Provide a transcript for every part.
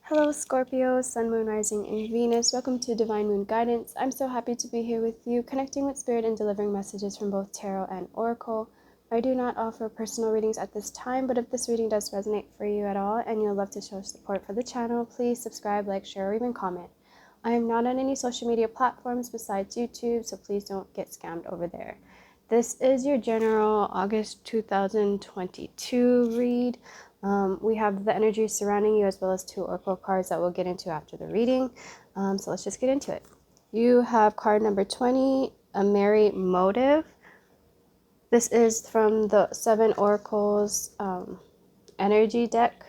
Hello Scorpio, Sun, Moon, Rising, and Venus. Welcome to Divine Moon Guidance. I'm so happy to be here with you, connecting with Spirit and delivering messages from both Tarot and Oracle. I do not offer personal readings at this time, but if this reading does resonate for you at all and you'd love to show support for the channel, please subscribe, like, share, or even comment. I am not on any social media platforms besides YouTube, so please don't get scammed over there. This is your general August 2022 read. We have the energy surrounding you as well as two oracle cards that we'll get into after the reading. So let's just get into it. You have card number 20, a merry motive. This is from the 7 oracles energy deck.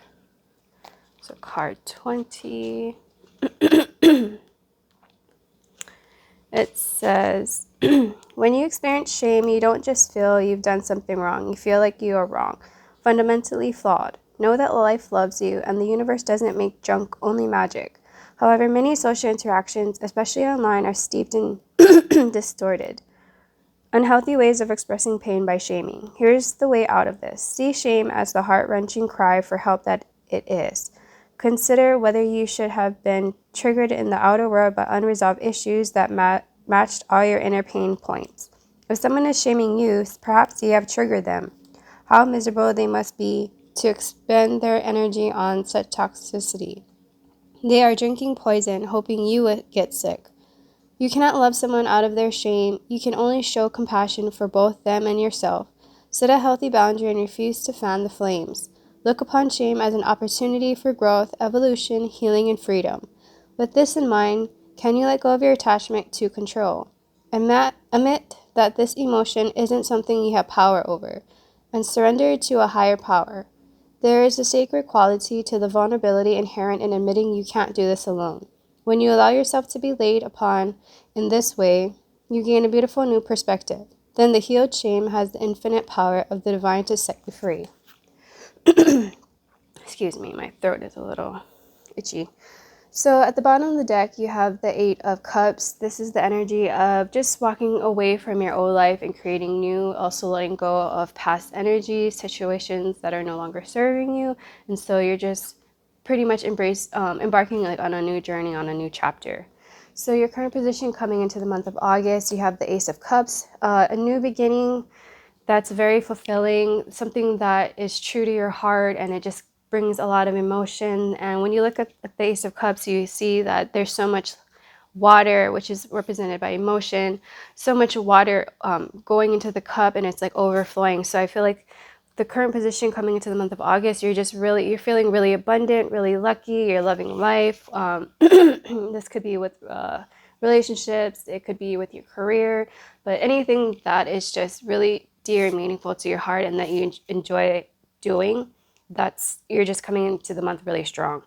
So card 20. It says, when you experience shame, you don't just feel you've done something wrong. You feel like you are wrong, fundamentally flawed. Know that life loves you and the universe doesn't make junk, only magic. However, many social interactions, especially online, are steeped in distorted, unhealthy ways of expressing pain by shaming. Here's the way out of this. See shame as the heart-wrenching cry for help that it is. Consider whether you should have been triggered in the outer world by unresolved issues that matched all your inner pain points. If someone is shaming you, perhaps you have triggered them. How miserable they must be to expend their energy on such toxicity. They are drinking poison, hoping you would get sick. You cannot love someone out of their shame. You can only show compassion for both them and yourself. Set a healthy boundary and refuse to fan the flames. Look upon shame as an opportunity for growth, evolution, healing, and freedom. With this in mind, can you let go of your attachment to control? Admit that this emotion isn't something you have power over, and surrender to a higher power. There is a sacred quality to the vulnerability inherent in admitting you can't do this alone. When you allow yourself to be laid upon in this way, you gain a beautiful new perspective. Then the healed shame has the infinite power of the divine to set you free. Excuse me, my throat is a little itchy. So at the bottom of the deck, you have the 8 of Cups. This is the energy of just walking away from your old life and creating new, also letting go of past energies, situations that are no longer serving you. And so you're just pretty much embarking on a new journey, on a new chapter. So your current position coming into the month of August, you have the Ace of Cups, a new beginning that's very fulfilling, something that is true to your heart, and it just brings a lot of emotion. And when you look at the Ace of Cups, you see that there's so much water, which is represented by emotion, so much water going into the cup, and it's like overflowing. So I feel like the current position coming into the month of August, you're feeling really abundant, really lucky, you're loving life. This could be with relationships, it could be with your career, but anything that is just really dear and meaningful to your heart and that you enjoy doing, you're just coming into the month really strong.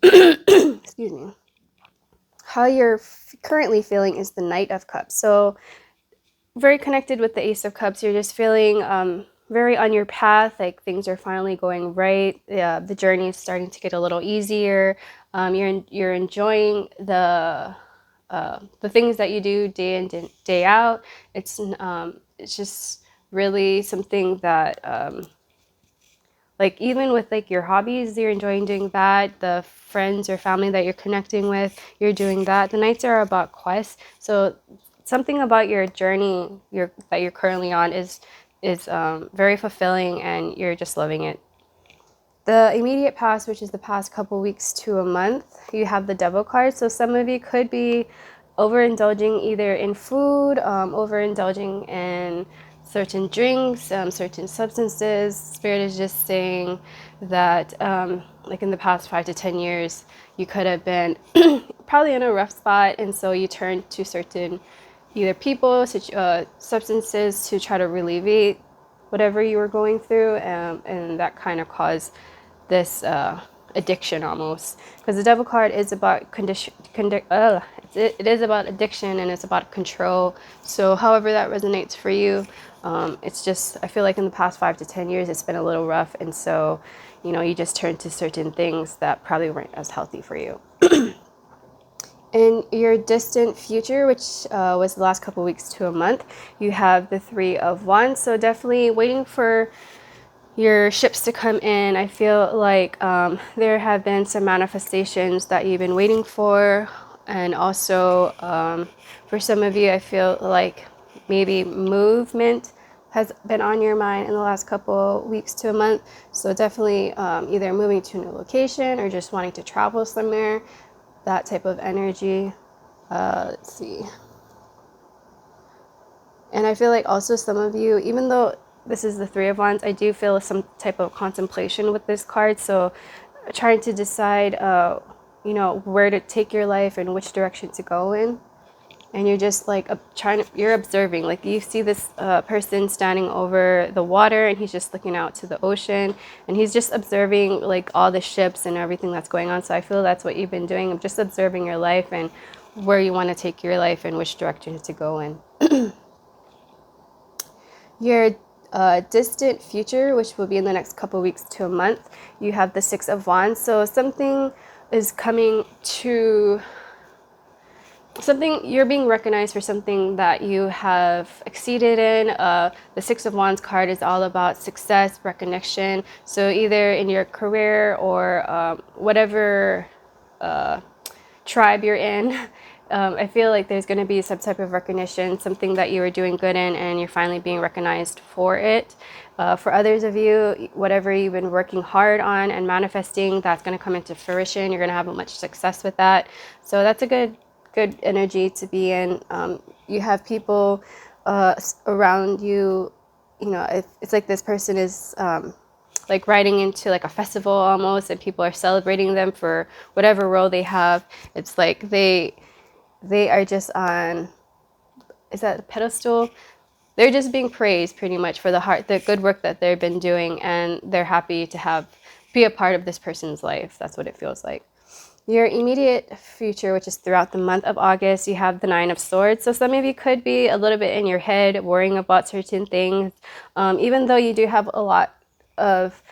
Excuse me. How you're currently feeling is the Knight of Cups. So very connected with the Ace of Cups. You're just feeling very on your path, like things are finally going right. The journey is starting to get a little easier. You're enjoying the things that you do day in, day out. It's just really something that like even with like your hobbies, you're enjoying doing that. The friends or family that you're connecting with, you're doing that. The nights are about quests. So something about your journey that you're currently on is very fulfilling, and you're just loving it. The immediate past, which is the past couple weeks to a month, you have the Devil card. So some of you could be overindulging either in food, overindulging in certain drinks, certain substances. Spirit is just saying that like in the past 5 to 10 years, you could have been probably in a rough spot, and so you turned to certain either people, substances to try to alleviate whatever you were going through, and that kind of caused this addiction almost, because the Devil card is about it is about addiction, and it's about control. So however that resonates for you, it's just, I feel like in the past 5 to 10 years it's been a little rough, and so you just turned to certain things that probably weren't as healthy for you. In your distant future, which was the last couple weeks to a month, you have the 3 of Wands. So definitely waiting for your ships to come in. I feel like there have been some manifestations that you've been waiting for. And also for some of you, I feel like maybe movement has been on your mind in the last couple weeks to a month. So definitely either moving to a new location or just wanting to travel somewhere, that type of energy. Let's see. And I feel like also some of you, even though this is the Three of Wands, I do feel some type of contemplation with this card. So trying to decide, you know, where to take your life and which direction to go in. And you're just like you're observing, like you see this person standing over the water and he's just looking out to the ocean and he's just observing like all the ships and everything that's going on. So I feel that's what you've been doing. I'm just observing your life and where you want to take your life and which direction to go in. Your distant future, which will be in the next couple weeks to a month, you have the Six of Wands. So something is coming to something, you're being recognized for something that you have exceeded in. The Six of Wands card is all about success, recognition. So either in your career or whatever tribe you're in, I feel like there's going to be some type of recognition, something that you were doing good in and you're finally being recognized for it. For others of you, whatever you've been working hard on and manifesting, that's going to come into fruition. You're going to have much success with that. So that's a good energy to be in. You have people around you, you know, it's like this person is like riding into like a festival almost, and people are celebrating them for whatever role they have. It's like they are just on, is that a pedestal? They're just being praised pretty much for the good work that they've been doing, and they're happy to be a part of this person's life. That's what it feels like. Your immediate future, which is throughout the month of August, you have the Nine of Swords. So some of you could be a little bit in your head worrying about certain things, even though you do have a lot of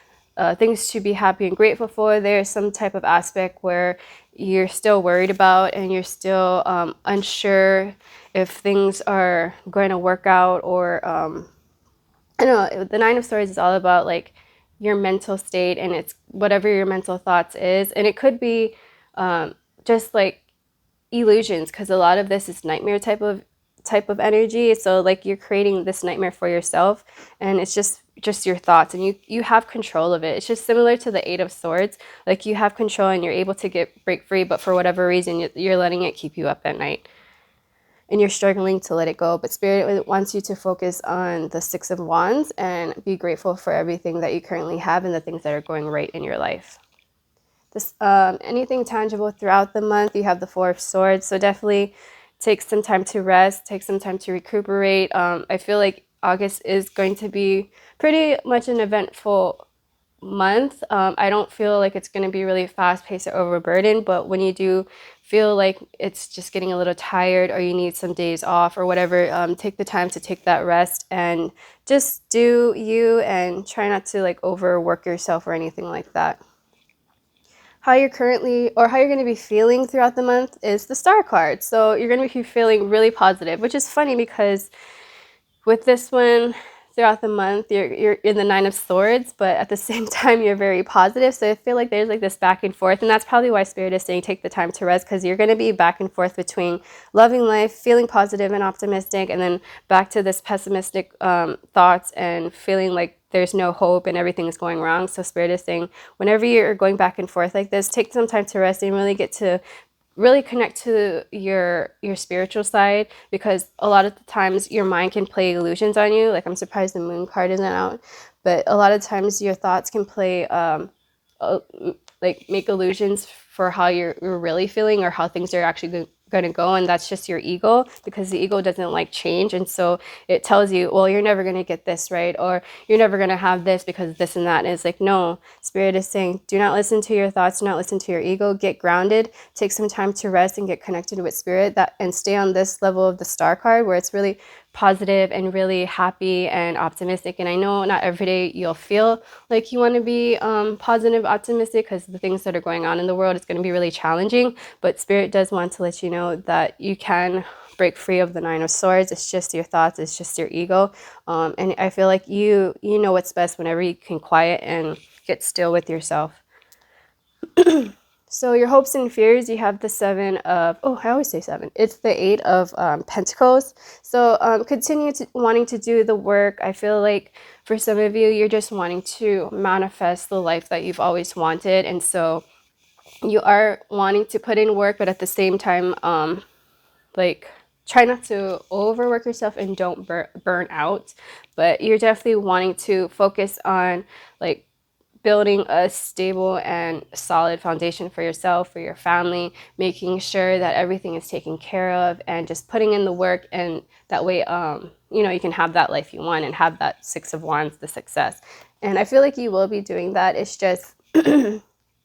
things to be happy and grateful for. There's some type of aspect where you're still worried about and you're still unsure if things are going to work out, or I don't know. The Nine of Swords is all about like your mental state, and it's whatever your mental thoughts is, and it could be just like illusions, because a lot of this is nightmare type of energy. So like you're creating this nightmare for yourself, and it's just your thoughts, and you have control of it. It's just similar to the Eight of Swords. Like you have control and you're able to break free, but for whatever reason you're letting it keep you up at night and you're struggling to let it go. But Spirit wants you to focus on the Six of Wands and be grateful for everything that you currently have and the things that are going right in your life. Anything tangible throughout the month, you have the Four of Swords. So definitely take some time to rest, take some time to recuperate. I feel like August is going to be pretty much an eventful month. I don't feel like it's going to be really fast-paced or overburdened, but when you do feel like it's just getting a little tired or you need some days off or whatever, take the time to take that rest and just do you, and try not to like overwork yourself or anything like that. How you're going to be feeling throughout the month is the Star card. So you're going to be feeling really positive, which is funny because with this one, throughout the month, you're in the Nine of Swords, but at the same time, you're very positive. So I feel like there's like this back and forth, and that's probably why Spirit is saying take the time to rest, because you're going to be back and forth between loving life, feeling positive and optimistic, and then back to this pessimistic thoughts and feeling like there's no hope and everything is going wrong. So Spirit is saying whenever you're going back and forth like this, take some time to rest and really get to connect to your spiritual side, because a lot of the times your mind can play illusions on you. Like, I'm surprised the Moon card isn't out, but a lot of times your thoughts can play like make illusions for how you're really feeling or how things are actually going to go, and that's just your ego, because the ego doesn't like change. And so it tells you, well, you're never going to get this right, or you're never going to have this because this and that. And it's like, no, Spirit is saying, do not listen to your thoughts, do not listen to your ego, get grounded, take some time to rest and get connected with Spirit, and stay on this level of the Star card where it's really positive and really happy and optimistic. And I know not every day you'll feel like you want to be positive, optimistic, because the things that are going on in the world, it's going to be really challenging. But Spirit does want to let you know that you can break free of the Nine of Swords. It's just your thoughts, it's just your ego. And I feel like you know what's best whenever you can quiet and get still with yourself. So your hopes and fears, you have the Seven of, I always say seven. It's the Eight of Pentacles. So continue wanting to do the work. I feel like for some of you, you're just wanting to manifest the life that you've always wanted. And so you are wanting to put in work, but at the same time, like, try not to overwork yourself and don't burn out. But you're definitely wanting to focus on, like, building a stable and solid foundation for yourself, for your family, making sure that everything is taken care of, and just putting in the work. And that way, you can have that life you want and have that Six of Wands, the success. And I feel like you will be doing that. It's just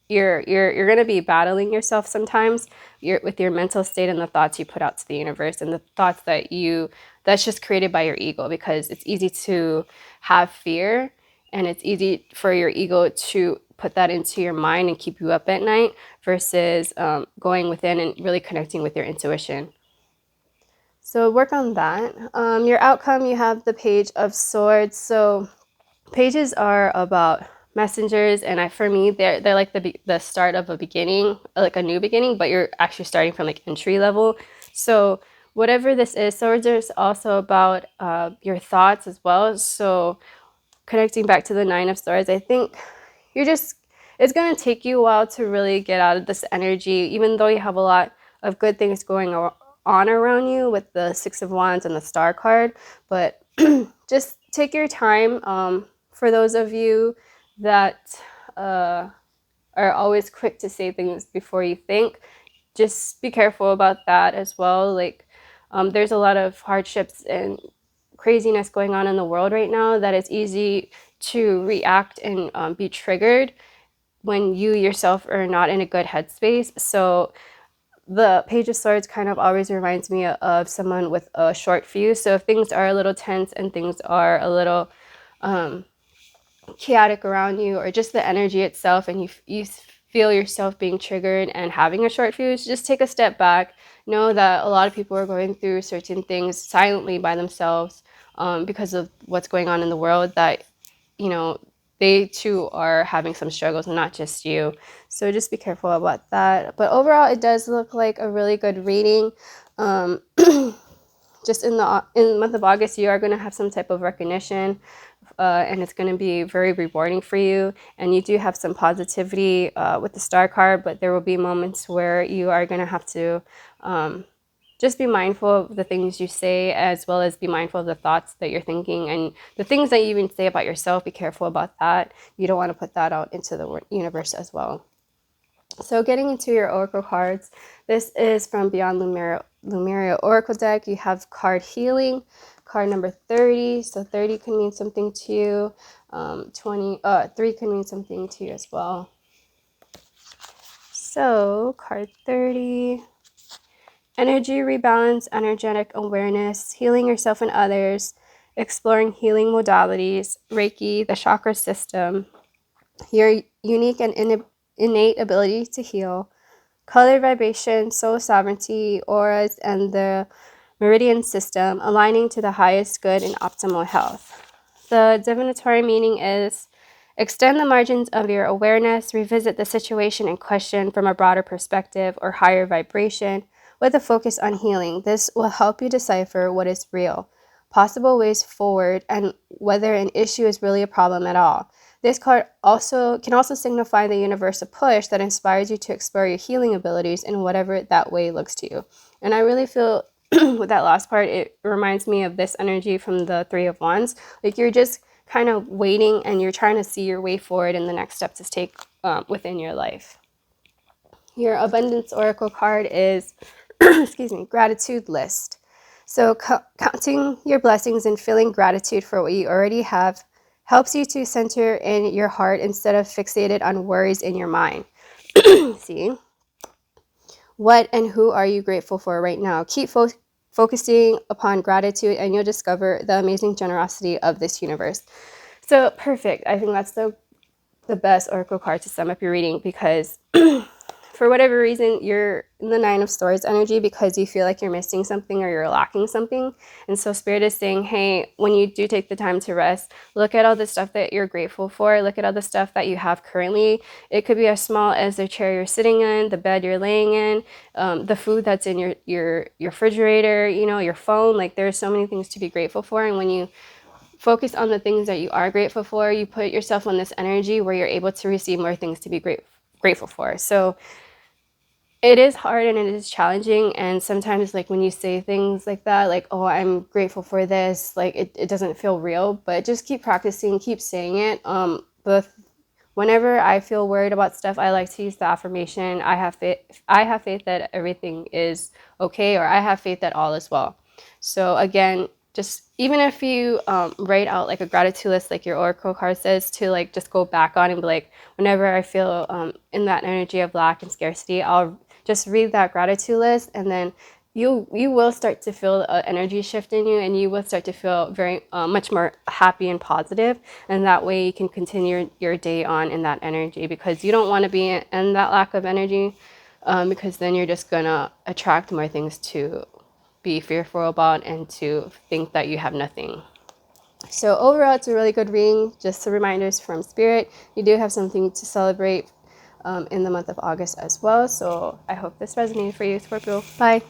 you're going to be battling yourself sometimes with your mental state and the thoughts you put out to the universe, and the thoughts that's just created by your ego, because it's easy to have fear. And it's easy for your ego to put that into your mind and keep you up at night versus going within and really connecting with your intuition. So work on that. Your outcome, you have the Page of Swords. So pages are about messengers, and for me, they're like the start of a beginning, like a new beginning, but you're actually starting from like entry level. So whatever this is, swords is also about your thoughts as well. So connecting back to the Nine of Swords, I think it's going to take you a while to really get out of this energy, even though you have a lot of good things going on around you with the Six of Wands and the Star card. But just take your time. For those of you that are always quick to say things before you think, just be careful about that as well. Like, there's a lot of hardships and craziness going on in the world right now that it's easy to react and be triggered when you yourself are not in a good headspace. So the Page of Swords kind of always reminds me of someone with a short fuse. So if things are a little tense and things are a little chaotic around you, or just the energy itself, and you feel yourself being triggered and having a short fuse, just take a step back. Know that a lot of people are going through certain things silently by themselves because of what's going on in the world, that they too are having some struggles, and not just you. So just be careful about that. But overall, it does look like a really good reading. Just in the month of August, you are going to have some type of recognition, and it's going to be very rewarding for you. And you do have some positivity with the Star card, but there will be moments where you are going to have to just be mindful of the things you say, as well as be mindful of the thoughts that you're thinking, and the things that you even say about yourself. Be careful about that. You don't want to put that out into the universe as well. So getting into your oracle cards, this is from Beyond Lemuria Oracle deck. You have card healing, card number 30. So 30 can mean something to you. 3 can mean something to you as well. So card 30. Energy rebalance, energetic awareness, healing yourself and others, exploring healing modalities, Reiki, the chakra system, your unique and innate ability to heal, color vibration, soul sovereignty, auras, and the meridian system, aligning to the highest good and optimal health. The divinatory meaning is: extend the margins of your awareness, revisit the situation in question from a broader perspective or higher vibration, with a focus on healing. This will help you decipher what is real, possible ways forward, and whether an issue is really a problem at all. This card can also signify the universal push that inspires you to explore your healing abilities in whatever that way looks to you. And I really feel with that last part, it reminds me of this energy from the Three of Wands. Like, you're just kind of waiting and you're trying to see your way forward and the next step to take within your life. Your abundance oracle card is gratitude list. So counting your blessings and feeling gratitude for what you already have helps you to center in your heart instead of fixated on worries in your mind. See? What and who are you grateful for right now? Keep focusing upon gratitude, and you'll discover the amazing generosity of this universe. So perfect. I think that's the best oracle card to sum up your reading, because for whatever reason, you're in the Nine of Swords energy because you feel like you're missing something or you're lacking something. And so Spirit is saying, hey, when you do take the time to rest, look at all the stuff that you're grateful for. Look at all the stuff that you have currently. It could be as small as the chair you're sitting in, the bed you're laying in, the food that's in your refrigerator, you know, your phone. Like, there's so many things to be grateful for. And when you focus on the things that you are grateful for, you put yourself on this energy where you're able to receive more things to be grateful for. So it is hard and it is challenging, and sometimes, like, when you say things like that, like, oh, I'm grateful for this, like, it doesn't feel real, but just keep practicing, keep saying it. But whenever I feel worried about stuff, I like to use the affirmation, I have faith that everything is okay, or I have faith that all is well. So again, just even if you write out like a gratitude list, like your oracle card says, to like just go back on and be like, whenever I feel in that energy of lack and scarcity, I'll just read that gratitude list, and then you will start to feel an energy shift in you, and you will start to feel very much more happy and positive. And that way you can continue your day on in that energy, because you don't want to be in that lack of energy, because then you're just gonna attract more things to be fearful about and to think that you have nothing. So overall, it's a really good reading. Just some reminders from Spirit. You do have something to celebrate in the month of August as well. So I hope this resonated for you, Scorpio. Bye.